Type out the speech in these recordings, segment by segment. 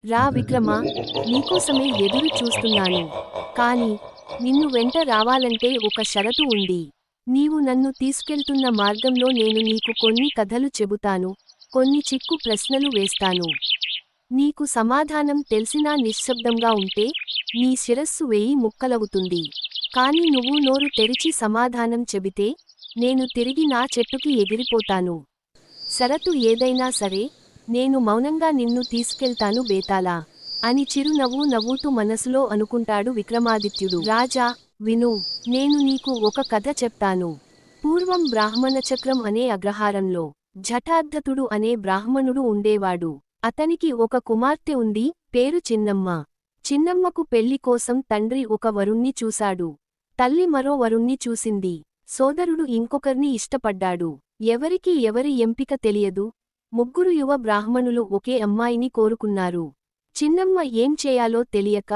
రా విక్రమా, నీకోసమే ఎదురు చూస్తున్నాను. కాని నిన్ను వెంట రావాలంటే ఒక షరతు ఉంది. నీవు నన్ను తీసుకెళ్తున్న మార్గంలో నేను నీకు కొన్ని కథలు చెబుతాను, కొన్ని చిక్కు ప్రశ్నలు వేస్తాను. నీకు సమాధానం తెలిసినా నిశ్శబ్దంగా ఉంటే నీ శిరస్సు 1000 ముక్కలవుతుంది. కాని నువ్వు నోరు తెరిచి సమాధానం చెబితే నేను తిరిగి నా చెట్టుకి ఎగిరిపోతాను. షరతు ఏదైనా సరే, నేను మౌనంగా నిన్ను తీసుకెళ్తాను బేతాళా అని చిరునవ్వు నవ్వుతూ మనసులో అనుకుంటాడు విక్రమాదిత్యుడు. రాజా, విను, నేను నీకు ఒక కథ చెప్తాను. పూర్వం బ్రాహ్మణచక్రం అనే అగ్రహారంలో జటాద్ధతుడు అనే బ్రాహ్మణుడు ఉండేవాడు. అతనికి ఒక కుమార్తె ఉంది, పేరు చిన్నమ్మ. చిన్నమ్మకు పెళ్లి కోసం తండ్రి ఒక వరుణ్ణి చూశాడు. తల్లి మరో వరుణ్ణి చూసింది. సోదరుడు ఇంకొకర్ని ఇష్టపడ్డాడు. ఎవరికి ఎవరి ఎంపిక తెలియదు. ముగ్గురు యువ బ్రాహ్మణులు ఒకే అమ్మాయిని కోరుకున్నారు. చిన్నమ్మ ఏం చేయాలో తెలియక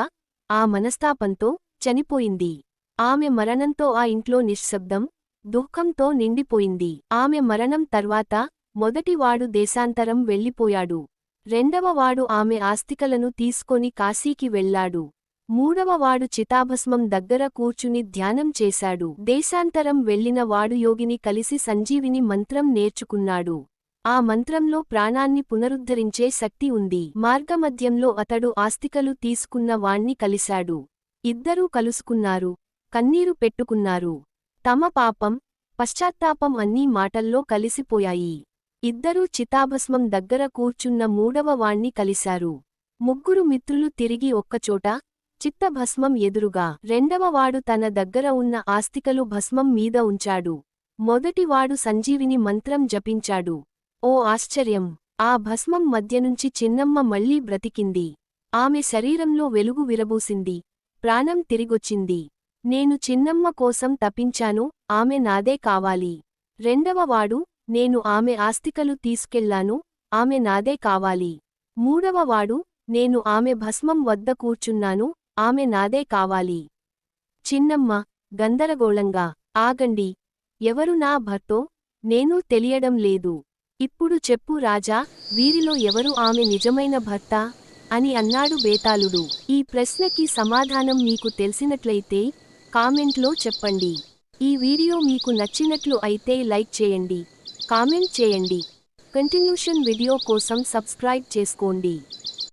ఆ మనస్తాపంతో చనిపోయింది. ఆమె మరణంతో ఆ ఇంట్లో నిశ్శబ్దం, దుఃఖంతో నిండిపోయింది. ఆమె మరణం తర్వాత మొదటివాడు దేశాంతరం వెళ్ళిపోయాడు. రెండవవాడు ఆమె ఆస్తికలను తీసుకొని కాశీకి వెళ్లాడు. మూడవవాడు చితాభస్మం దగ్గర కూర్చుని ధ్యానం చేశాడు. దేశాంతరం వెళ్లిన వాడు యోగిని కలిసి సంజీవిని మంత్రం నేర్చుకున్నాడు. ఆ మంత్రంలో ప్రాణాన్ని పునరుద్ధరించే శక్తి ఉంది. మార్గమధ్యంలో అతడు ఆస్తికలు తీసుకున్న వాణ్ణి కలిశాడు. ఇద్దరూ కలుసుకున్నారు, కన్నీరు పెట్టుకున్నారు. తమ పాపం, పశ్చాత్తాపం అన్నీ మాటల్లో కలిసిపోయాయి. ఇద్దరూ చితాభస్మం దగ్గర కూర్చున్న మూడవ వాణ్ణి కలిశారు. ముగ్గురు మిత్రులు తిరిగి ఒక్కచోట, చిత్తభస్మం ఎదురుగా. రెండవవాడు తన దగ్గర ఉన్న ఆస్తికలు భస్మం మీద ఉంచాడు. మొదటివాడు సంజీవిని మంత్రం జపించాడు. ఓ ఆశ్చర్యం! ఆ భస్మం మధ్యనుంచి చిన్నమ్మ మళ్లీ బ్రతికింది. ఆమె శరీరంలో వెలుగు విరబూసింది. ప్రాణం తిరిగొచ్చింది. నేను చిన్నమ్మ కోసం తపించాను, ఆమె నాదే కావాలి. రెండవవాడు, నేను ఆమె ఆస్తికలు తీసుకెళ్లాను, ఆమె నాదే కావాలి. మూడవవాడు, నేను ఆమె భస్మం వద్ద కూర్చున్నాను, ఆమె నాదే కావాలి. చిన్నమ్మ గందరగోళంగా, ఆగండి, ఎవరు నా భర్తో నేను తెలియడం లేదు. ఇప్పుడు చెప్పు రాజా, వీరిలో ఎవరు ఆమె నిజమైన భర్త అని అన్నాడు బేతాళుడు. ఈ ప్రశ్నకి సమాధానం మీకు తెలిసినట్లయితే కామెంట్లో చెప్పండి. ఈ వీడియో మీకు నచ్చినట్లు అయితే లైక్ చేయండి, కామెంట్ చేయండి. కంటిన్యూషన్ వీడియో కోసం సబ్స్క్రైబ్ చేసుకోండి.